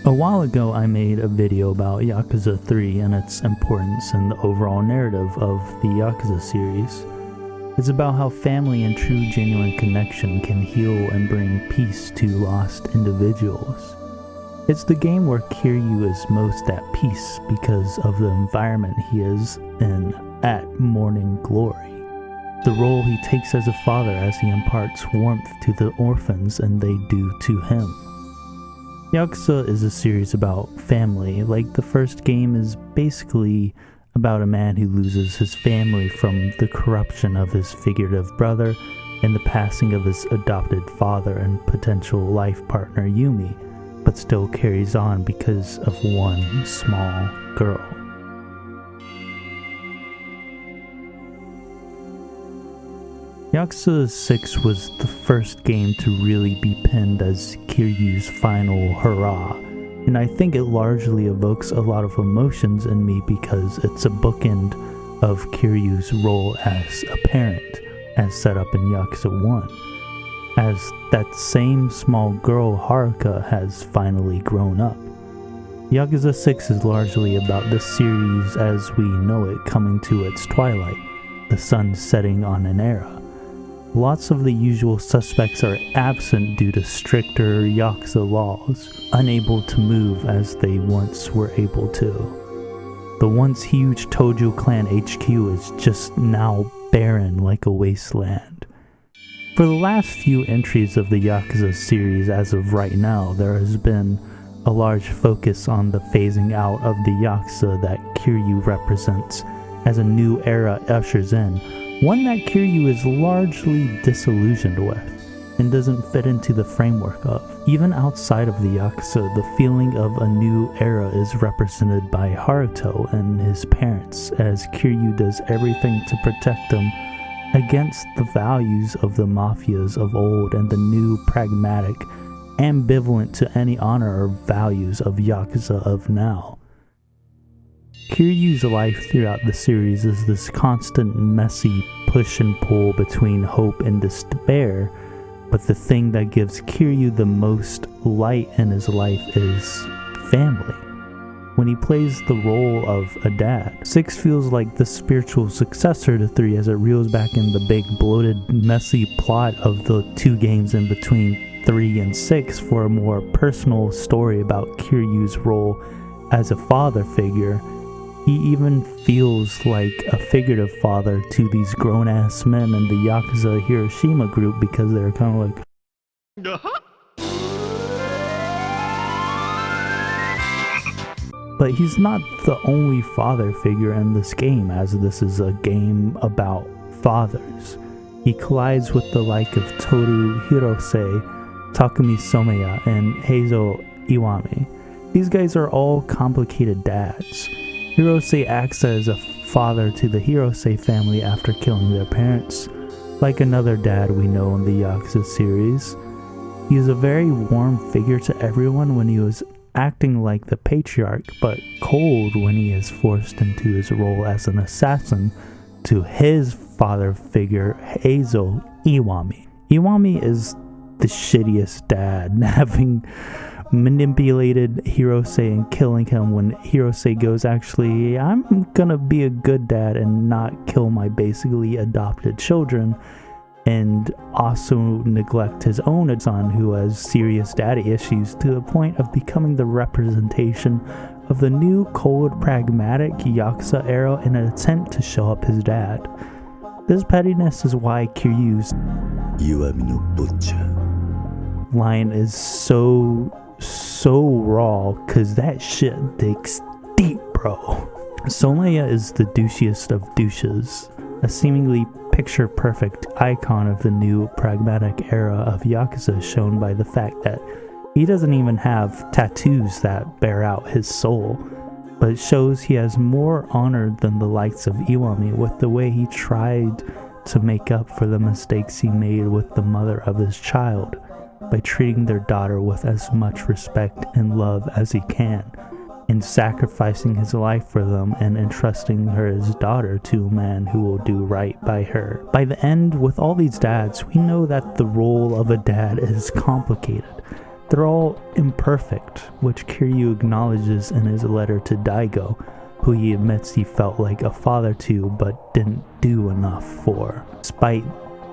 A while ago I made a video about Yakuza 3 and its importance in the overall narrative of the Yakuza series. It's about how family and true genuine connection can heal and bring peace to lost individuals. It's the game where Kiryu is most at peace because of the environment he is in at morning glory. The role he takes as a father as he imparts warmth to the orphans and they do to him. Yakuza is a series about family. Like the first game is basically about a man who loses his family from the corruption of his figurative brother and the passing of his adopted father and potential life partner Yumi, but still carries on because of one small girl. Yakuza 6 was the first game to really be penned as Kiryu's final hurrah, and I think it largely evokes a lot of emotions in me because it's a bookend of Kiryu's role as a parent, as set up in Yakuza 1, as that same small girl Haruka has finally grown up. Yakuza 6 is largely about the series as we know it coming to its twilight, the sun setting on an era. Lots of the usual suspects are absent due to stricter Yakuza laws, unable to move as they once were able to. The once huge Tojo clan HQ is just now barren like a wasteland. For the last few entries of the Yakuza series as of right now, there has been a large focus on the phasing out of the Yakuza that Kiryu represents as a new era ushers in, one that Kiryu is largely disillusioned with and doesn't fit into the framework of. Even outside of the Yakuza, the feeling of a new era is represented by Haruto and his parents, as Kiryu does everything to protect them against the values of the mafias of old and the new pragmatic, ambivalent to any honor or values of Yakuza of now. Kiryu's life throughout the series is this constant, messy push and pull between hope and despair, but the thing that gives Kiryu the most light in his life is family. When he plays the role of a dad, 6 feels like the spiritual successor to 3 as it reels back in the big, bloated, messy plot of the 2 games in between 3 and 6 for a more personal story about Kiryu's role as a father figure. He even feels like a figurative father to these grown-ass men in the Yakuza Hiroshima group because they're kind of like... But he's not the only father figure in this game, as this is a game about fathers. He collides with the like of Toru Hirose, Takumi Someya, and Heizo Iwami. These guys are all complicated dads. Hirose acts as a father to the Hirose family after killing their parents, like another dad we know in the Yakuza series. He is a very warm figure to everyone when he was acting like the patriarch, but cold when he is forced into his role as an assassin to his father figure, Heizo Iwami. Iwami is the shittiest dad, having manipulated Hirose and killing him when Hirose goes, actually, I'm gonna be a good dad and not kill my basically adopted children, and also neglect his own son who has serious daddy issues, to the point of becoming the representation of the new cold pragmatic Yakuza era in an attempt to show up his dad. This pettiness is why Kiryu's Iwami no butcher line is so raw, cause that shit digs deep, bro. Someya is the douchiest of douches, a seemingly picture-perfect icon of the new pragmatic era of Yakuza, shown by the fact that he doesn't even have tattoos that bear out his soul, but it shows he has more honor than the likes of Iwami with the way he tried to make up for the mistakes he made with the mother of his child, by treating their daughter with as much respect and love as he can, and sacrificing his life for them and entrusting her as daughter to a man who will do right by her. By the end, with all these dads, we know that the role of a dad is complicated. They're all imperfect, which Kiryu acknowledges in his letter to Daigo, who he admits he felt like a father to but didn't do enough for, despite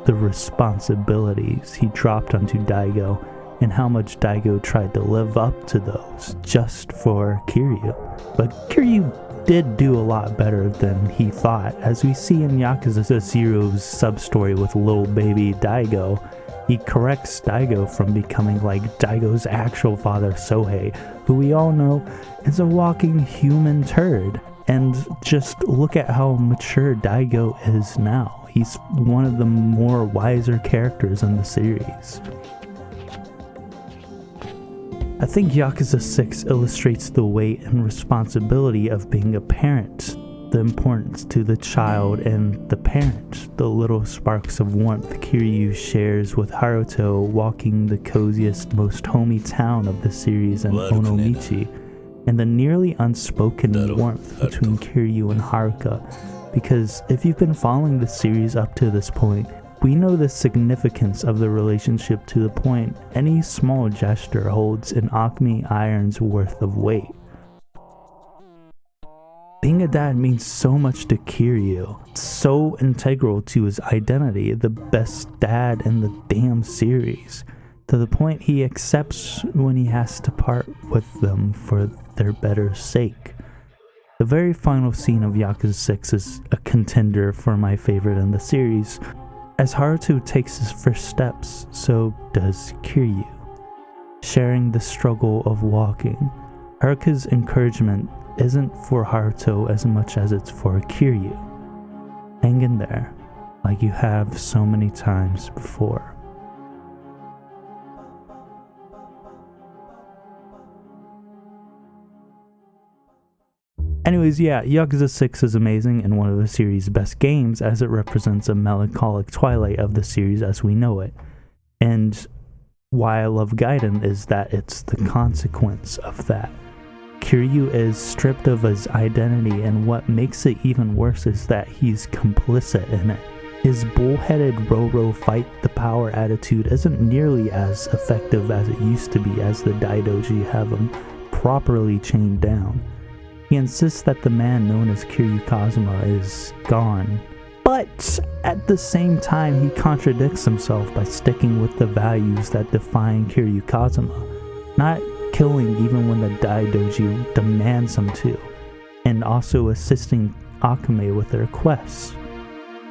the responsibilities he dropped onto Daigo and how much Daigo tried to live up to those just for Kiryu. But Kiryu did do a lot better than he thought, as we see in Yakuza Zero's sub-story with little baby Daigo. He corrects Daigo from becoming like Daigo's actual father, Sohei, who we all know is a walking human turd. And just look at how mature Daigo is now. He's one of the more wiser characters in the series. I think Yakuza 6 illustrates the weight and responsibility of being a parent, the importance to the child and the parent, the little sparks of warmth Kiryu shares with Haruto walking the coziest, most homey town of the series in Onomichi, and the nearly unspoken warmth between Kiryu and Haruka, because if you've been following the series up to this point, we know the significance of the relationship to the point any small gesture holds an Acme iron's worth of weight. Being a dad means so much to Kiryu, so integral to his identity, the best dad in the damn series, to the point he accepts when he has to part with them for their better sake. The very final scene of Yakuza 6 is a contender for my favorite in the series. As Haruto takes his first steps, so does Kiryu, sharing the struggle of walking. Haruka's encouragement isn't for Haruto as much as it's for Kiryu. Hang in there, like you have so many times before. Anyways, yeah, Yakuza 6 is amazing and one of the series' best games, as it represents a melancholic twilight of the series as we know it. And why I love Gaiden is that it's the consequence of that. Kiryu is stripped of his identity, and what makes it even worse is that he's complicit in it. His bullheaded Roro fight the power attitude isn't nearly as effective as it used to be, as the Daidoji have him properly chained down. He insists that the man known as Kiryu Kazuma is gone, but at the same time he contradicts himself by sticking with the values that define Kiryu Kazuma, not killing even when the Daidoji demands him to, and also assisting Akame with their quests,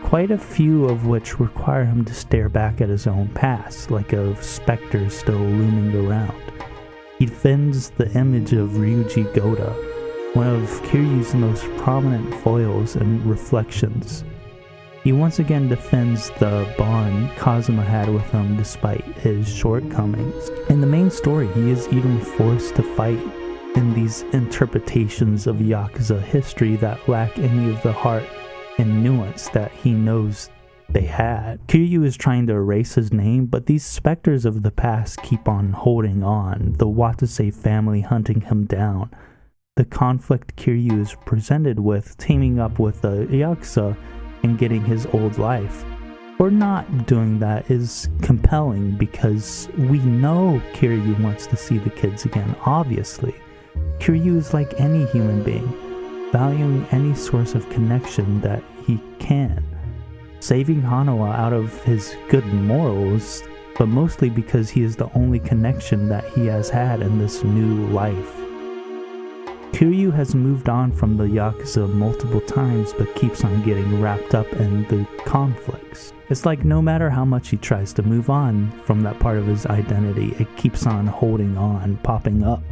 quite a few of which require him to stare back at his own past, like a specter still looming around. He defends the image of Ryuji Goda, one of Kiryu's most prominent foils and reflections. He once again defends the bond Kazuma had with him despite his shortcomings. In the main story, he is even forced to fight in these interpretations of Yakuza history that lack any of the heart and nuance that he knows they had. Kiryu is trying to erase his name, but these specters of the past keep on holding on, the Watase family hunting him down. The conflict Kiryu is presented with teaming up with the Yakuza and getting his old life, or not doing that, is compelling because we know Kiryu wants to see the kids again, obviously. Kiryu is like any human being, valuing any source of connection that he can, saving Hanawa out of his good morals, but mostly because he is the only connection that he has had in this new life. Kiryu has moved on from the Yakuza multiple times but keeps on getting wrapped up in the conflicts. It's like no matter how much he tries to move on from that part of his identity, it keeps on holding on, popping up,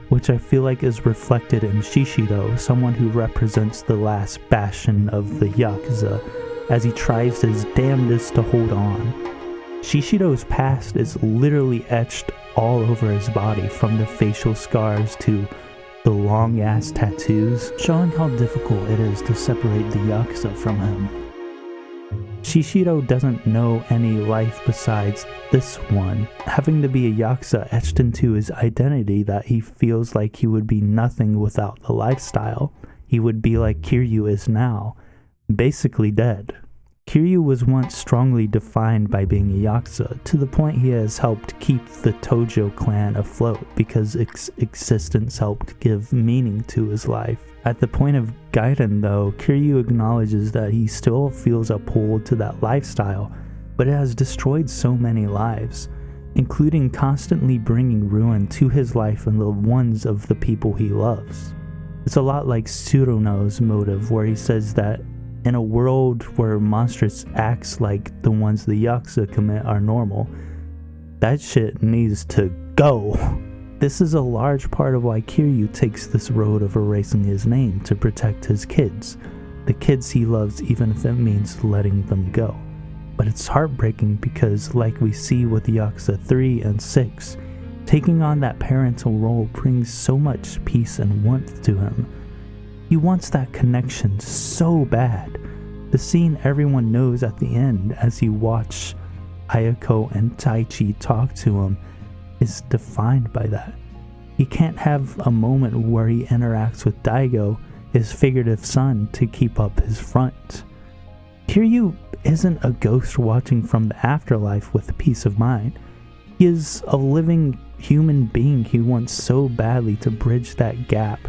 which I feel like is reflected in Shishido, someone who represents the last bastion of the Yakuza, as he tries his damnedest to hold on. Shishido's past is literally etched all over his body, from the facial scars to the long-ass tattoos, showing how difficult it is to separate the Yakuza from him. Shishido doesn't know any life besides this one, having to be a Yakuza etched into his identity that he feels like he would be nothing without the lifestyle. He would be like Kiryu is now, basically dead. Kiryu was once strongly defined by being a Yakuza, to the point he has helped keep the Tojo clan afloat because its existence helped give meaning to his life. At the point of Gaiden though, Kiryu acknowledges that he still feels a pull to that lifestyle, but it has destroyed so many lives, including constantly bringing ruin to his life and the ones of the people he loves. It's a lot like Tsuruno's motive, where he says that in a world where monstrous acts like the ones the Yakuza commit are normal, that shit needs to go. This is a large part of why Kiryu takes this road of erasing his name to protect his kids, the kids he loves, even if it means letting them go. But it's heartbreaking because, like we see with Yakuza 3 and 6, taking on that parental role brings so much peace and warmth to him. He wants that connection so bad. The scene everyone knows at the end as he watch Ayako and Taichi talk to him is defined by that. He can't have a moment where he interacts with Daigo, his figurative son, to keep up his front. Kiryu isn't a ghost watching from the afterlife with peace of mind. He is a living human being he wants so badly to bridge that gap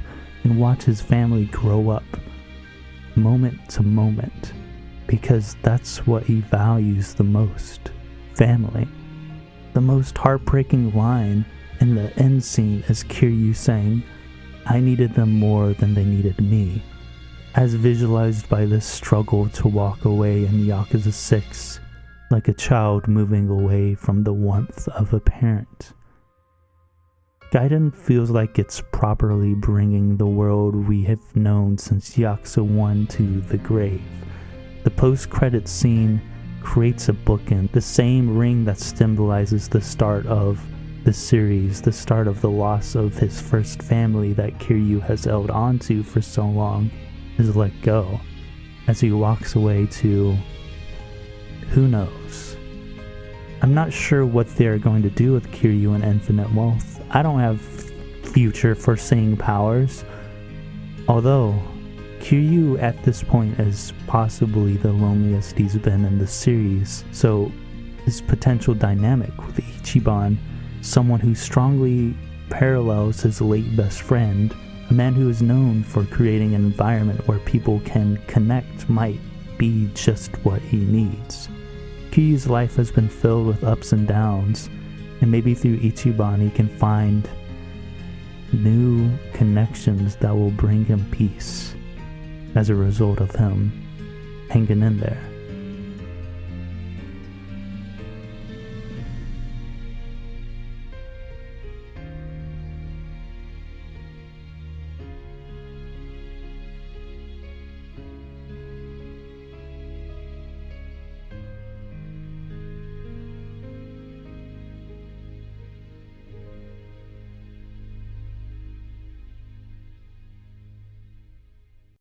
and watch his family grow up, moment to moment, because that's what he values the most, family. The most heartbreaking line in the end scene is Kiryu saying, "I needed them more than they needed me," as visualized by this struggle to walk away in Yakuza 6, like a child moving away from the warmth of a parent. Gaiden feels like it's properly bringing the world we have known since Yakuza 1 to the grave. The post-credits scene creates a bookend, the same ring that symbolizes the start of the series, the start of the loss of his first family that Kiryu has held onto for so long, is let go as he walks away to who knows. I'm not sure what they're going to do with Kiryu and Infinite Wealth. I don't have future foreseeing powers, although Kiryu at this point is possibly the loneliest he's been in the series, so his potential dynamic with Ichiban, someone who strongly parallels his late best friend, a man who is known for creating an environment where people can connect, might be just what he needs. Kiryu's life has been filled with ups and downs, and maybe through Ichiban he can find new connections that will bring him peace as a result of him hanging in there.